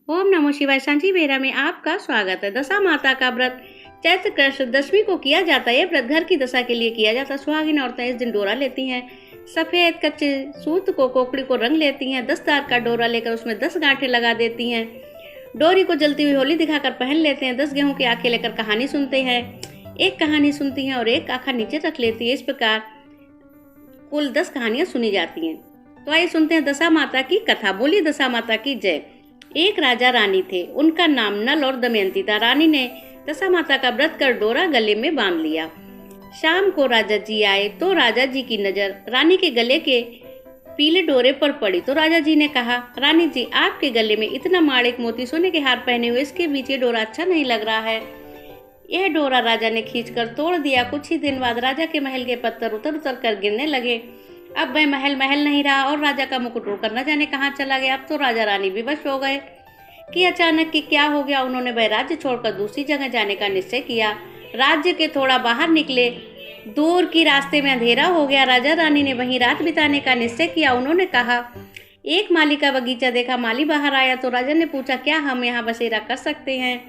ओम नमो शिवाय। सांची बेरा में आपका स्वागत है। दशा माता का व्रत चैत्र कृष्ण दशमी को किया जाता है। यह व्रत घर की दशा के लिए किया जाता है। सुहागिन औरतें इस दिन डोरा लेती हैं। सफेद कच्चे सूत को कोकड़ी को रंग लेती हैं। 10 तार का डोरा लेकर उसमें 10 गांठें लगा देती हैं। डोरी को जलती हुई होली दिखाकर पहन लेते हैं। 10 गेहूं की आंखें लेकर कहानी सुनते हैं। एक कहानी सुनती हैं और एक आंखा नीचे रख लेती है। इस प्रकार कुल 10 कहानियां सुनी जाती हैं। तो आइए सुनते हैं दशा माता की कथा। बोली दशा माता की जय। एक राजा रानी थे। उनका नाम नल और दमयंती था। रानी ने दशा माता का व्रत कर डोरा गले में बांध लिया। शाम को राजा जी आए तो राजा जी की नजर रानी के गले के पीले डोरे पर पड़ी। तो राजा जी ने कहा, रानी जी, आपके गले में इतना माणिक मोती सोने के हार पहने हुए, इसके बीच ये डोरा अच्छा नहीं लग रहा है। यह डोरा राजा ने खींचकर तोड़ दिया। कुछ ही दिन बाद राजा के महल के पत्थर उतर उतर कर गिरने लगे। अब वह महल महल नहीं रहा और राजा का मुकुट उड़कर न जाने कहाँ चला गया। अब तो राजा रानी विवश हो गए कि अचानक कि क्या हो गया। उन्होंने वह राज्य छोड़कर दूसरी जगह जाने का निश्चय किया। राज्य के थोड़ा बाहर निकले, दूर की रास्ते में अंधेरा हो गया। राजा रानी ने वहीं रात बिताने का निश्चय किया। उन्होंने कहा, एक माली का बगीचा देखा। माली बाहर आया तो राजा ने पूछा, क्या हम यहाँ बसेरा कर सकते हैं?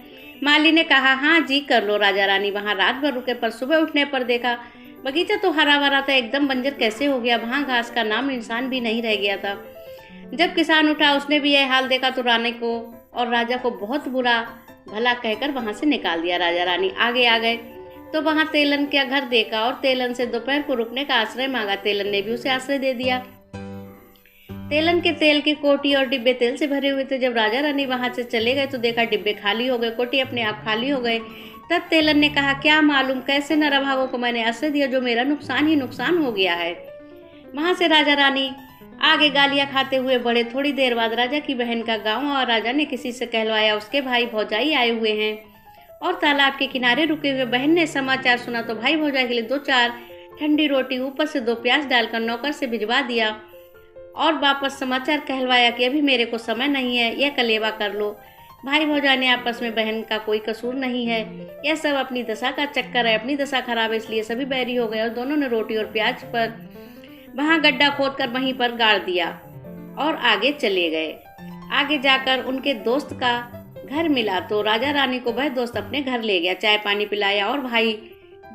माली ने कहा, हाँ जी, कर लो। राजा रानी वहाँ रात भर रुके, पर सुबह उठने पर देखा बगीचा तो हरा भरा था, एकदम बंजर कैसे हो गया। वहाँ घास का नाम निशान भी नहीं रह गया था। जब किसान उठा, उसने भी यह हाल देखा तो रानी को और राजा को बहुत बुरा भला कहकर वहां से निकाल दिया। राजा रानी आगे आ गए तो वहां तेलन का घर देखा और तेलन से दोपहर को रुकने का आश्रय मांगा। तेलन ने भी उसे आश्रय दे दिया। तेलन के तेल की कोटी और डिब्बे तेल से भरे हुए थे। जब राजा रानी वहां से चले गए तो देखा डिब्बे खाली हो गए, कोटी अपने आप खाली हो गए। तब तेलन ने कहा, क्या मालूम कैसे नरभागों को मैंने आश्रय दिया, जो मेरा नुकसान ही नुकसान हो गया है। वहां से राजा रानी आगे गालियां खाते हुए बढ़े। थोड़ी देर बाद राजा की बहन का गांव और राजा ने किसी से कहलवाया उसके भाई भौजाई आए हुए हैं और तालाब के किनारे रुके हुए। बहन ने समाचार सुना तो भाई भौजाई के लिए 2-4 ठंडी रोटी, ऊपर से 2 प्याज डालकर नौकर से भिजवा दिया और वापस समाचार कहलवाया कि अभी मेरे को समय नहीं है, यह कलेवा कर लो। भाई भौजाई ने आपस में, बहन का कोई कसूर नहीं है, यह सब अपनी दशा का चक्कर है, अपनी दशा खराब है, इसलिए सभी बैरी हो गए और दोनों ने रोटी और प्याज पर वहां गड्ढा खोदकर वहीं पर गाड़ दिया और आगे चले गए। आगे जाकर उनके दोस्त का घर मिला तो राजा रानी को वह दोस्त अपने घर ले गया, चाय पानी पिलाया और भाई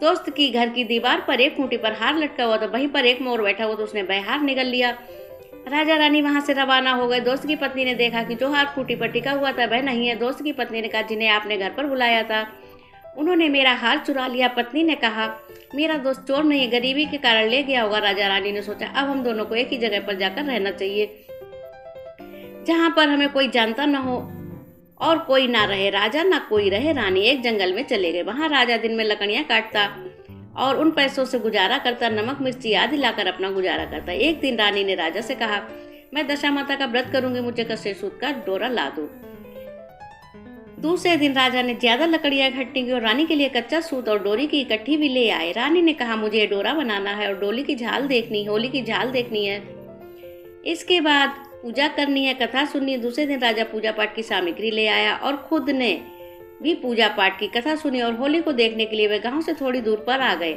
दोस्त की घर की दीवार पर एक खूंटी पर हार लटका हुआ था, वहीं पर एक मोर बैठा हुआ तो उसने वह हार निगल लिया। राजा रानी वहां से रवाना हो गए। दोस्त की पत्नी ने देखा कि जो हार खूंटी पर टिका हुआ था वह नहीं है। दोस्त की पत्नी ने कहा, जिन्हें आपने घर पर बुलाया था उन्होंने मेरा हार चुरा लिया। पत्नी ने कहा, मेरा दोस्त चोर नहीं, गरीबी के कारण ले गया होगा। राजा रानी ने सोचा, अब हम दोनों को एक ही जगह पर जाकर रहना चाहिए, जहां पर हमें कोई जानता न हो और कोई ना रहे। राजा ना कोई रहे। रानी एक जंगल में चले गए। वहां राजा दिन में लकड़ियां काटता और उन पैसों से गुजारा करता, नमक मिर्ची आदि लाकर अपना गुजारा करता। एक दिन रानी ने राजा से कहा, मैं दशा माता का व्रत करूंगी, मुझे कच्चे सूत का डोरा ला दो। दूसरे दिन राजा ने ज्यादा लकड़ियां इकट्ठी की और रानी के लिए कच्चा सूत और डोरी की इकट्ठी भी ले आए। रानी ने कहा, मुझे डोरा बनाना है और डोली की झाल देखनी, होली की झाल देखनी है, इसके बाद पूजा करनी है, कथा सुननी है। दूसरे दिन राजा पूजा पाठ की सामग्री ले आया और खुद ने भी पूजा पाठ की कथा सुनी और होली को देखने के लिए वे गांव से थोड़ी दूर पर आ गए,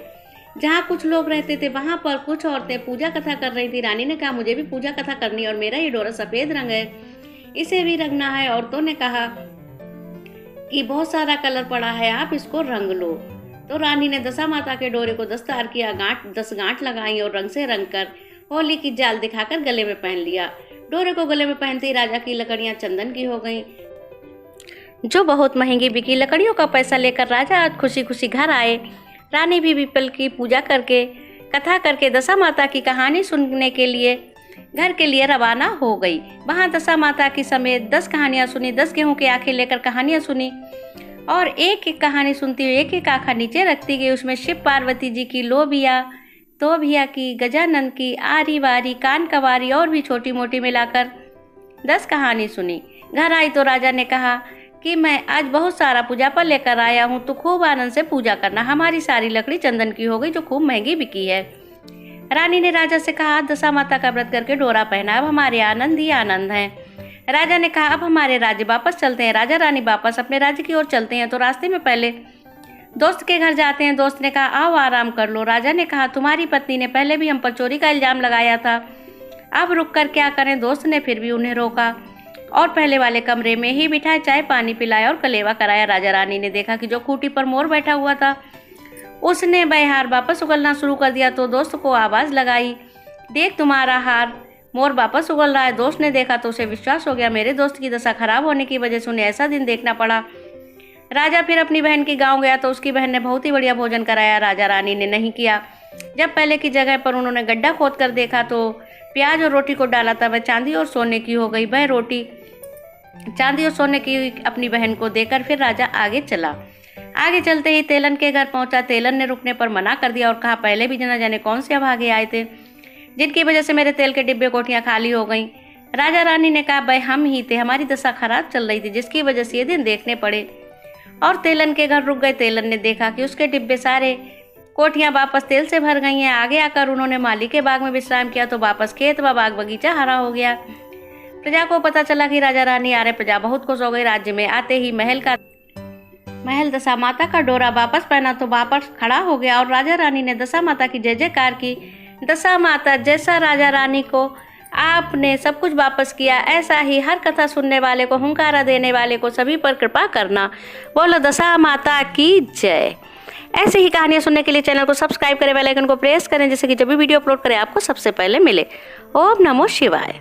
जहां कुछ लोग रहते थे। वहां पर कुछ औरतें पूजा कथा कर रही थी। रानी ने कहा, मुझे भी पूजा कथा करनी है और मेरा ये डोरा सफेद रंग है, इसे भी रंगना है। औरतों ने कहा कि बहुत सारा कलर पड़ा है, आप इसको रंग लो। तो रानी ने दशा माता के डोरे को 10 तार किया, 10 गांठ लगाई और रंग से रंग कर होली की जाल दिखाकर गले में पहन लिया। डोरे को गले में पहनते ही राजा की लकड़ियां चंदन की हो गईं, जो बहुत महंगी बिकी। लकड़ियों का पैसा लेकर राजा आज खुशी खुशी घर आए। रानी भी पीपल की पूजा करके, कथा करके दशा माता की कहानी सुनने के लिए घर के लिए रवाना हो गई। वहां दशा माता की समेत 10 कहानियां सुनी। 10 गेहूं की आंखें लेकर कहानियां सुनी और एक एक कहानी सुनती हुई एक एक आंखा नीचे रखती गई। उसमें शिव पार्वती जी की, लोभिया, तोभिया की, गजानन की, आरी वारी, कान कवारी और भी छोटी मोटी मिलाकर 10 कहानी सुनी। घर आई तो राजा ने कहा कि मैं आज बहुत सारा पूजा पर लेकर आया हूँ, तो खूब आनंद से पूजा करना। हमारी सारी लकड़ी चंदन की हो गई, जो खूब महंगी बिकी है। रानी ने राजा से कहा, दशा माता का व्रत करके डोरा पहना, अब हमारे आनंद ही आनंद हैं। राजा ने कहा, अब हमारे राज्य वापस चलते हैं। राजा रानी वापस अपने राज्य की ओर चलते हैं तो रास्ते में पहले दोस्त के घर जाते हैं। दोस्त ने कहा, आओ आराम कर लो। राजा ने कहा, तुम्हारी पत्नी ने पहले भी हम पर चोरी का इल्जाम लगाया था, अब रुक कर क्या करें। दोस्त ने फिर भी उन्हें रोका और पहले वाले कमरे में ही बिठाए, चाय पानी पिलाया और कलेवा कराया। राजा रानी ने देखा कि जो खूंटी पर मोर बैठा हुआ था उसने वह हार वापस उगलना शुरू कर दिया, तो दोस्त को आवाज़ लगाई, देख तुम्हारा हार मोर वापस उगल रहा है। दोस्त ने देखा तो उसे विश्वास हो गया, मेरे दोस्त की दशा खराब होने की वजह से उन्हें ऐसा दिन देखना पड़ा। राजा फिर अपनी बहन के गांव गया तो उसकी बहन ने बहुत ही बढ़िया भोजन कराया, राजा रानी ने नहीं किया। जब पहले की जगह पर उन्होंने गड्ढा खोद कर देखा तो प्याज और रोटी को डाला था, वह चांदी और सोने की हो गई। वह रोटी चांदी और सोने की अपनी बहन को देकर फिर राजा आगे चला। आगे चलते ही तेलन के घर पहुंचा। तेलन ने रुकने पर मना कर दिया और कहा, पहले भी न जाने कौन से अभागे आए थे जिनकी वजह से मेरे तेल के डिब्बे कोठियां खाली हो गईं। राजा रानी ने कहा, भाई हम ही थे, हमारी दशा खराब चल रही थी जिसकी वजह से ये दिन देखने पड़े। और तेलन के घर रुक गए। तेलन ने देखा कि उसके डिब्बे सारे कोठियां वापस तेल से भर गई हैं। आगे आकर उन्होंने माली के बाग में विश्राम किया तो वापस खेत व बाग बगीचा हरा हो गया। प्रजा को पता चला कि राजा रानी आ रहे। प्रजा बहुत खुश हो गई। राज्य में आते ही महल दशा माता का डोरा वापस पहना तो वापस खड़ा हो गया और राजा रानी ने दशा माता की जय जयकार की। दशा माता, जैसा राजा रानी को आपने सब कुछ वापस किया, ऐसा ही हर कथा सुनने वाले को, हुंकारा देने वाले को, सभी पर कृपा करना। बोलो दशा माता की जय। ऐसी ही कहानियां सुनने के लिए चैनल को सब्सक्राइब करें, बेल आइकन को प्रेस करें, जिससे कि जब भी वीडियो अपलोड करें आपको सबसे पहले मिले। ओम नमो शिवाय।